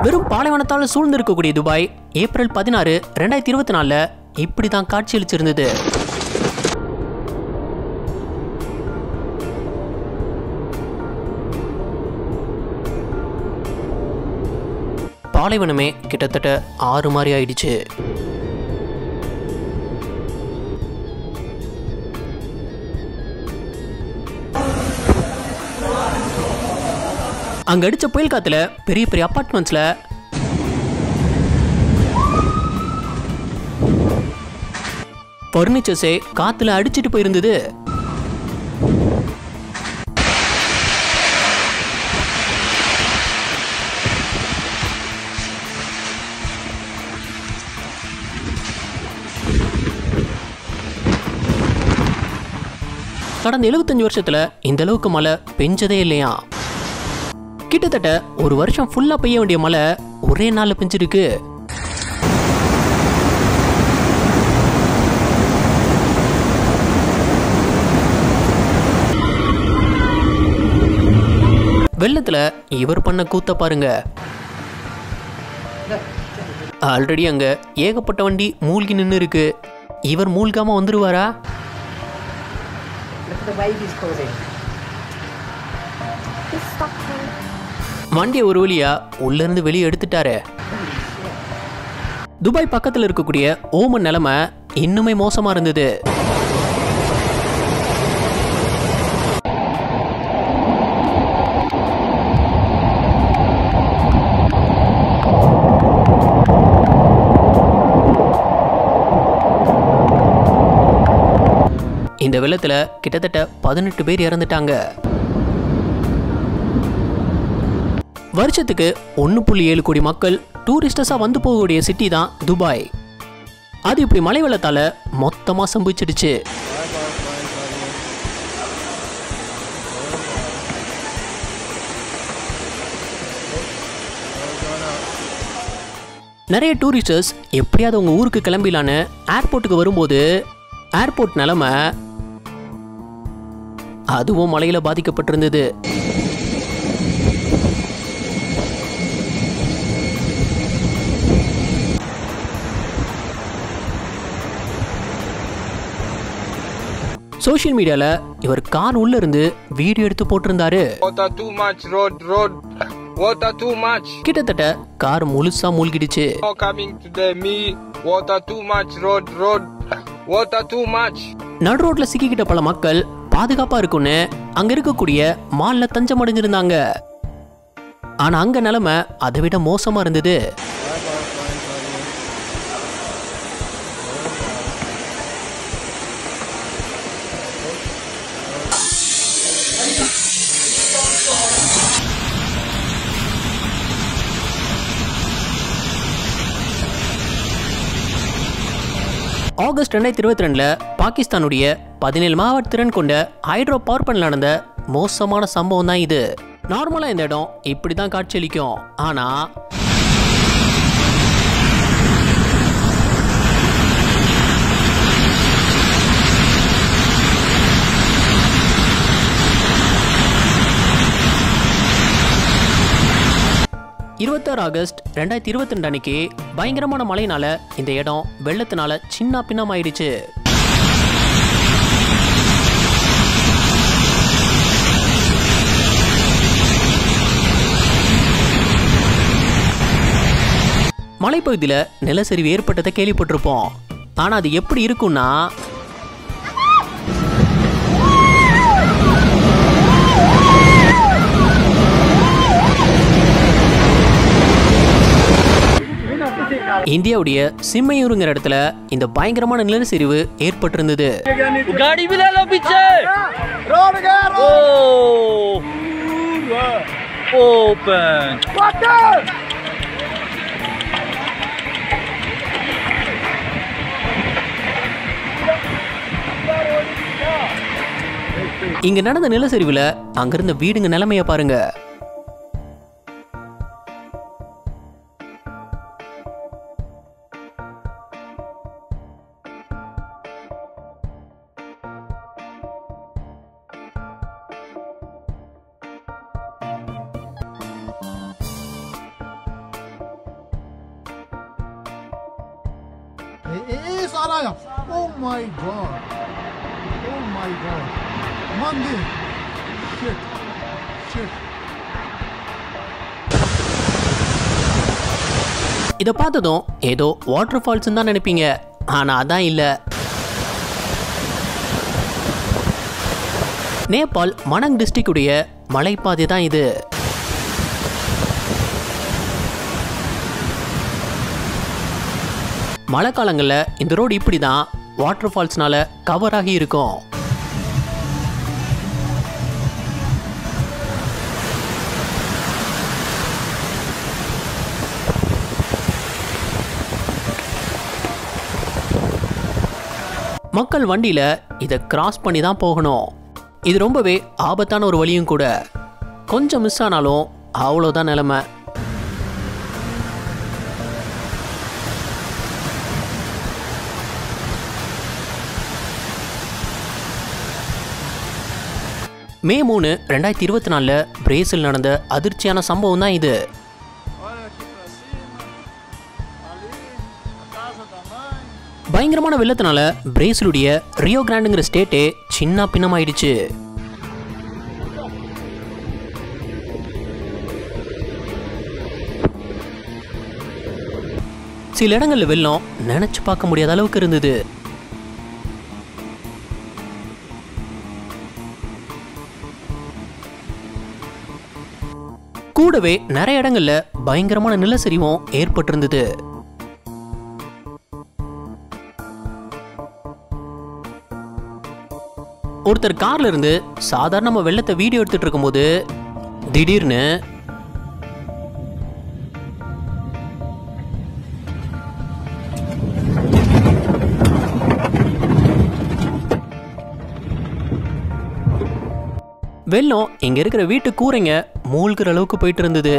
வெறும் பாலைவனத்தால் சூழ்ந்திருக்கக்கூடிய Dubai April 16, 2024 இப்படிதான் காட்சியளிச்சிருந்தது. பாலைவனமே கிட்டத்தட்ட 6 மாதிரி ஆயிடுச்சு. அங்க அடிச்ச புயல் காத்துல பெரிய பெரிய அபார்ட்மெண்ட்ஸ்ல பர்னிச்சர்ஸே காத்துல அடிச்சிட்டு போயிருந்தது. கடந்த 75 வருஷத்துல இந்த அளவுக்கு மழை பெஞ்சதே இல்லையா. கிட்டத்தட்ட ஒரு வருஷம் ஃபுல்லா பெய்ய வேண்டிய மழை ஒரே நாள்ல பெஞ்சிருக்கு. வெள்ளத்துல இவர் பண்ண கூத்த பாருங்க. ஆல்ரெடி அங்க ஏகப்பட்ட வண்டி மூழ்கி நின்று இருக்கு. இவர் மூழ்காம வந்துருவாரா? வண்டியை ஒரு வழியா உள்ள இருந்து வெளியே எடுத்துட்டாரு. துபாய் பக்கத்தில் இருக்கக்கூடிய ஓமன் நிலைமை இன்னுமே மோசமா இருந்தது. இந்த வெள்ளத்துல கிட்டத்தட்ட 18 பேர் இறந்துட்டாங்க. வருஷத்துக்கு 1.7 கோடி மக்கள் டூரிஸ்டர்ஸா வந்து போகக்கூடிய சிட்டி தான் துபாய். அது இப்படி மழை வெள்ளத்தால மொத்தமா சம்பிச்சிடுச்சு. நிறைய டூரிஸ்டர்ஸ் எப்படியாவது உங்க ஊருக்கு கிளம்பிலான்னு ஏர்போர்ட்டுக்கு வரும்போது ஏர்போர்ட் நிலைமை அதுவும் மழையில பாதிக்கப்பட்டிருந்தது. சோஷியல் மீடியால இவர் கார் உள்ள இருந்து வீடியோ எடுத்து போட்டிருந்தாரு. கிட்டத்தட்ட கார் முழுசா மூழ்கிடுச்சு. நடு ரோட்ல சிக்கிக்கிட்ட பல மக்கள் பாதுகாப்பா இருக்குன்னு அங்க இருக்கக்கூடிய மால்ல தஞ்சம் அடைஞ்சிருந்தாங்க. ஆனா அங்க நிலைமை அதை விட மோசமா இருந்தது. ஆகஸ்ட் 2022 பாகிஸ்தானுடைய 17 மெகாவாட் திறன் கொண்ட ஹைட்ரோ பவர் பிளான்ட்ல நடந்த மோசமான சம்பவம் தான் இது. நார்மலா இந்த இடம் இப்படிதான் காட்சியளிக்கும். ஆனா ஆகஸ்ட் 2022 அன்னைக்கு பயங்கரமான மழையினால இந்த இடம் வெள்ளத்தினால சின்ன பின்னமாயிடுச்சு. மலைப்பகுதியில நிலச்சரிவு ஏற்பட்டதை கேள்விப்பட்டிருப்போம். ஆனா அது எப்படி இருக்கும்னா இந்தியாவுடைய சிம்மையூருங்கிற இடத்துல இந்த பயங்கரமான நிலச்சரிவு ஏற்பட்டிருந்தது. இங்க நடந்த நிலச்சரிவுல அங்கிருந்த வீடுங்க நிலைமைய பாருங்க. Saraya. Oh my god. Oh my god. Mandi. Shit. Shit. இதை பார்த்ததும் ஏதோ வாட்டர் ஃபால்ஸ் தான் நினைப்பீங்க, ஆனா அதான் இல்ல. நேபாள் மனங் டிஸ்ட்ரிக்ட் உடைய மலைப்பாதை தான் இது. மழை காலங்களில் இந்த ரோடு இப்படி தான் வாட்டர் ஃபால்ஸ்னால கவர் ஆகி இருக்கும். மக்கள் வண்டியில இதை கிராஸ் பண்ணி தான் போகணும். இது ரொம்பவே ஆபத்தான ஒரு வழியும் கூட. கொஞ்சம் மிஸ் ஆனாலும் அவ்வளோதான் நிலைமை. மே 3, 2024 பிரேசில் நடந்த அதிர்ச்சியான சம்பவம் தான் இது. பயங்கரமான வெள்ளத்தினால பிரேசிலுடைய ரியோ கிராண்டுங்கிற ஸ்டேட்டே சின்ன பின்னமாயிடுச்சு. சில இடங்கள்ல வெள்ளம் நினைச்சு பார்க்க முடியாத அளவுக்கு இருந்தது. கூடவே நிறைய இடங்கள்ல பயங்கரமான நிலச்சரிவும் ஏற்பட்டிருந்தது. ஒருத்தர் கார்ல இருந்து சாதாரண வெள்ளத்தை வீடியோ எடுத்துட்டு இருக்கும்போது திடீர்னு வெள்ளம் இங்க இருக்கிற வீட்டு கூரைங்க மூழ்கிற அளவுக்கு போயிட்டு இருந்தது.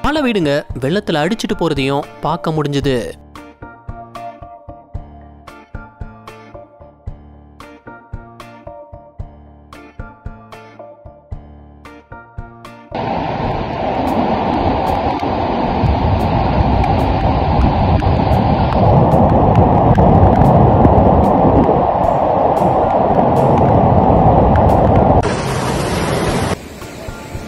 பல வீடுங்க வெள்ளத்துல அடிச்சிட்டு போறதையும் பார்க்க முடிஞ்சது.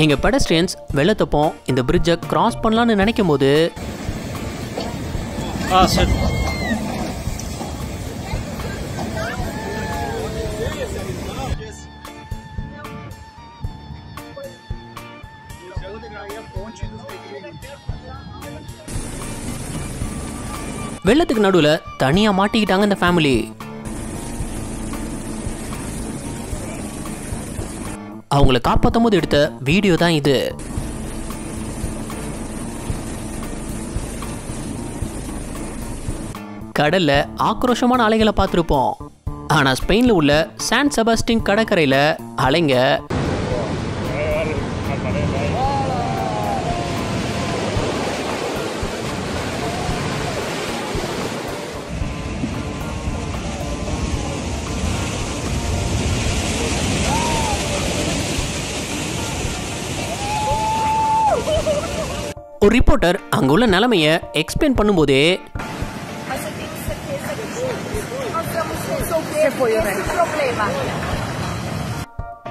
எங்க பெடஸ்ட்ரியன்ஸ் வெள்ளத்தப்போ இந்த பிரிட்ஜை கிராஸ் பண்ணலான்னு நினைக்கும் போது வெள்ளத்துக்கு நடுவுல தனியா மாட்டிக்கிட்டாங்க இந்த ஃபேமிலி. அவங்களை காப்பாற்றும் போது எடுத்த வீடியோ தான் இது. கடல்ல ஆக்ரோஷமான அலைகளை பார்த்துருப்போம். ஆனா ஸ்பெயின்ல உள்ள சான் செபாஸ்டின் கடற்கரையில அலைங்க ஒரு ரிப்போர்ட்டர் அங்க உள்ள நிலைமையை எக்ஸ்பிளைன் பண்ணும்போதே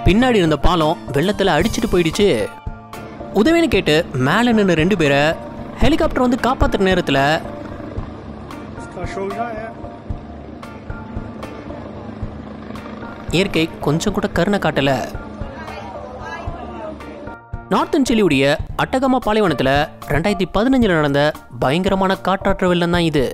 பின்னாடி இருந்த பாலம் வெள்ளத்துல அடிச்சிட்டு போயிடுச்சு. உதவின்னு கேட்டு மேல நின்று 2 பேரை ஹெலிகாப்டர் வந்து காப்பாத்துற நேரத்துல இயற்கை கொஞ்சம் கூட கருணை காட்டல. நார்த்தன் சிலியுடைய அட்டகமா பாலைவனத்தில் 2015 நடந்த பயங்கரமான காற்றாற்று வெள்ளம் தான் இது.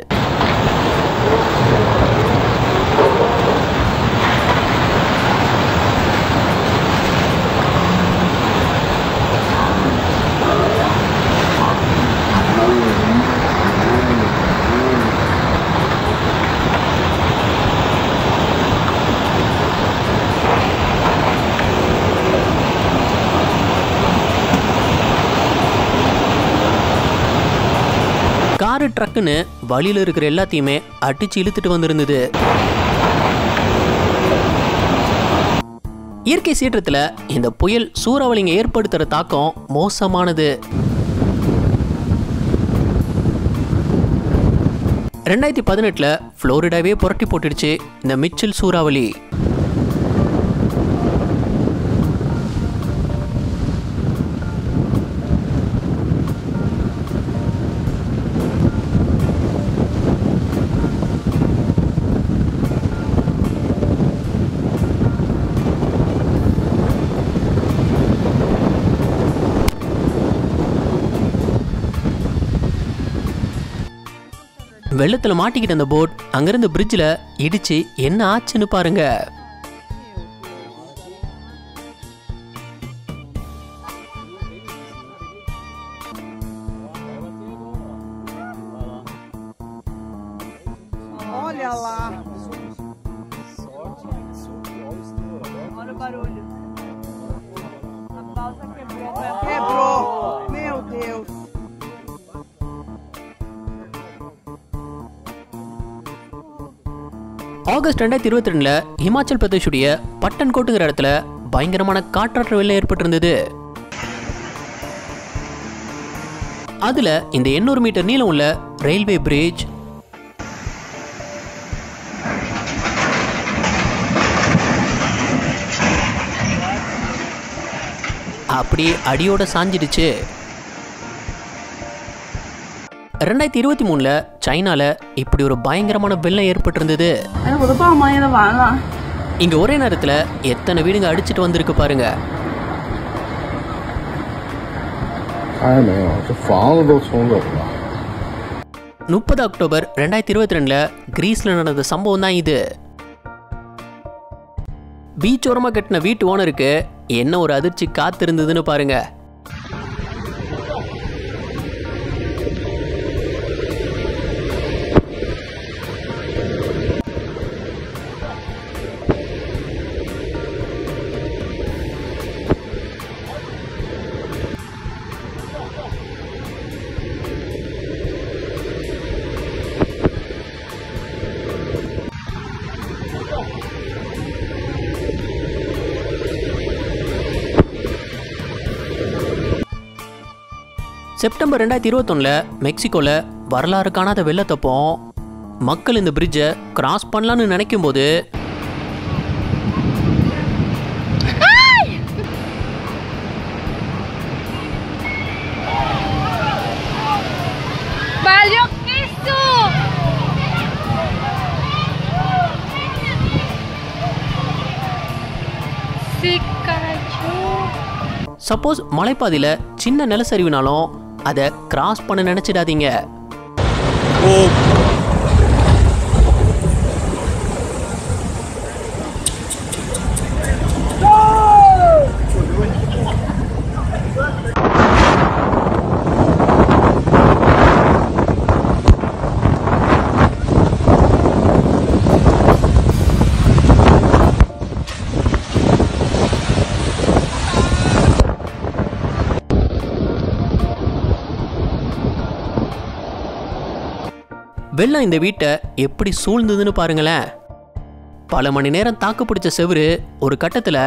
காரு ட்ரக்குன்னு வழியில் இருக்கிற எல்லாத்தையுமே அடிச்சு இழுத்துட்டு வந்திருந்தது. இயற்கை சீற்றத்துல இந்த புயல் சூறாவளிங்க ஏற்படுத்துற தாக்கம் மோசமானது. 2018 புளோரிடாவே புரட்டி போட்டுடுச்சு இந்த மிச்சல் சூறாவளி. வெள்ளத்துல மாட்டிக்கிட்ட அந்த போட் அங்கிருந்து பிரிட்ஜில் இடிச்சு என்ன ஆச்சுன்னு பாருங்க. Olha lá. Olha o barulho. A balsa quebrou. Quebrou. Meu Deus. August 2022 Himachal பிரதேஷுடைய பட்டன்கோட்டுங்கிற இடத்துல பயங்கரமான காற்றாற்று வெள்ளம் ஏற்பட்டிருந்தது. அதுல இந்த 800 மீட்டர் நீளம் உள்ள ரயில்வே பிரிட்ஜ் அப்படி அடியோட சாஞ்சிடுச்சு. 2023 சைனால இப்படி ஒரு பயங்கரமான வெள்ளம் ஏற்பட்டிருந்தது. இங்க ஒரே நேரத்துல எத்தனை வீடுங்க அடிச்சிட்டு வந்திருக்கு பாருங்க. 30 அக்டோபர் 2022 கிரீஸ்ல நடந்த சம்பவம் தான் இது. பீச் ஓரமா கட்டின வீட்டு ஓனருக்கு என்ன ஒரு அதிர்ச்சி காத்திருந்ததுன்னு பாருங்க. செப்டம்பர் 2021 மெக்சிகோல வரலாறு காணாத வெள்ளத்தப்போ மக்கள் இந்த பிரிட்ஜை கிராஸ் பண்ணலான்னு நினைக்கும் போது சப்போஸ் மலைப்பாதையில சின்ன நிலச்சரிவுனாலும் அதை கிராஸ் பண்ண நினைச்சிடாதீங்க. வெள்ளம் இந்த வீட்டை எப்படி சூழ்ந்ததுன்னு பாருங்களேன். பல மணி நேரம் தாக்கு பிடிச்ச செவுரு ஒரு கட்டத்துல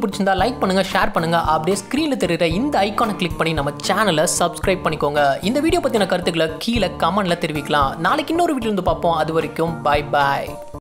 பிடிச்சிருந்தா லைக் பண்ணுங்க, ஷேர் பண்ணுங்க. அப்படியே ஸ்கிரீன்ல தெரியுற இந்த ஐகானை கிளிக் பண்ணி நம்ம சேனலை சப்ஸ்கிரைப் பண்ணிக்கோங்க. இந்த வீடியோ பத்தின கருத்துக்களை கீழே கமெண்ட்ல தெரிவிக்கலாம். நாளைக்கு இன்னொரு வீடியோல இருந்து பார்ப்போம். அது வரைக்கும் பை பாய்.